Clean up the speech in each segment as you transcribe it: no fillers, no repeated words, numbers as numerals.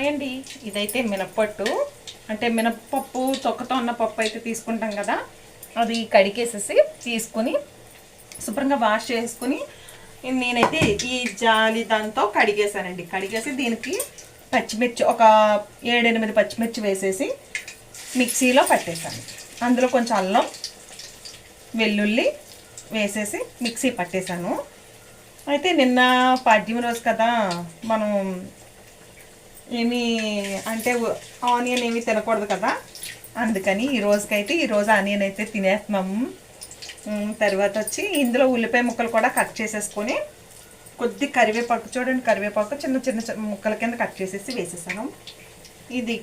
Hi అండి. ఇదైతే మినప్పట్టు, అంటే మినప్పప్పు తొక్కతో ఉన్న పప్పు అయితే తీసుకుంటాం కదా, అది కడిగేసేసి తీసుకుని శుభ్రంగా వాష్ చేసుకుని నేనైతే ఈ జాలి దాంతో కడిగేసానండి. కడిగేసి దీనికి పచ్చిమిర్చి ఒక 7-8 పచ్చిమిర్చి వేసేసి మిక్సీలో పట్టేసాను. అందులో కొంచెం అల్లం వెల్లుల్లి వేసేసి మిక్సీ పట్టేశాను. అయితే నిన్న పాడ్యం రోజు కదా, మనం ఏమీ అంటే ఆనియన్ ఏమీ తినకూడదు కదా, అందుకని ఈరోజు ఆనియన్ అయితే తినేస్తున్నాము. తర్వాత వచ్చి ఇందులో ఉల్లిపాయ ముక్కలు కూడా కట్ చేసేసుకొని కొద్ది కరివేపాకు, చూడండి కరివేపాకు చిన్న చిన్న ముక్కల కింద కట్ చేసేసి వేసేసాను. ఇది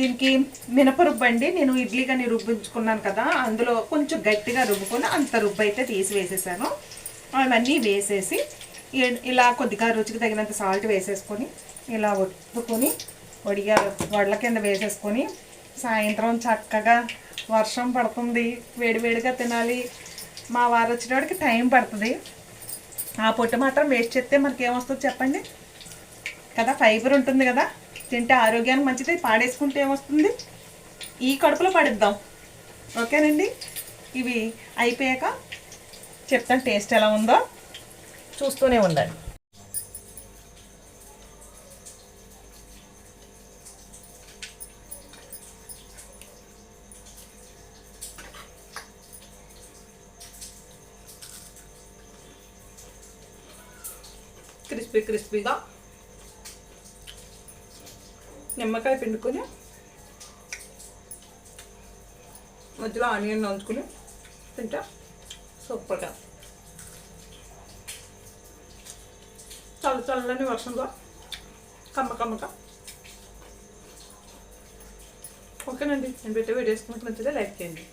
దీనికి మినపరుబ్బు అండి. నేను ఇడ్లీ కానీ రుబ్బించుకున్నాను కదా, అందులో కొంచెం గట్టిగా రుబ్బుకొని అంత రుబ్బు అయితే తీసి వేసేసాను. అవన్నీ వేసేసి ఇలా కొద్దిగా రుచికి తగినంత సాల్ట్ వేసేసుకొని ఇలా ఒత్తుకొని వడల కింద వేసేసుకొని సాయంత్రం చక్కగా వర్షం పడుతుంది, వేడివేడిగా తినాలి. మా వారు వచ్చేటప్పటికి టైం పడుతుంది. ఆ పొట్టు మాత్రం వేస్ట్ చేస్తే మనకి ఏమొస్తుంది చెప్పండి కదా, ఫైబర్ ఉంటుంది కదా, తింటే ఆరోగ్యానికి మంచిది. పాడేసుకుంటే ఏమొస్తుంది, ఈ కడుపులో పడిద్దాం. ఓకేనండి, ఇవి అయిపోయాక చెప్తాను టేస్ట్ ఎలా ఉందో, చూస్తూనే ఉండండి. క్రిస్పీగా నిమ్మకాయ పిండుకొని మధ్యలో ఆనియన్ నంచుకుని తింటా సూపర్గా. చల్లని వర్షంలో కమ్మగా. ఓకేనండి, నేను పెట్టే వీడియోస్ నచ్చితే లైక్ చేయండి.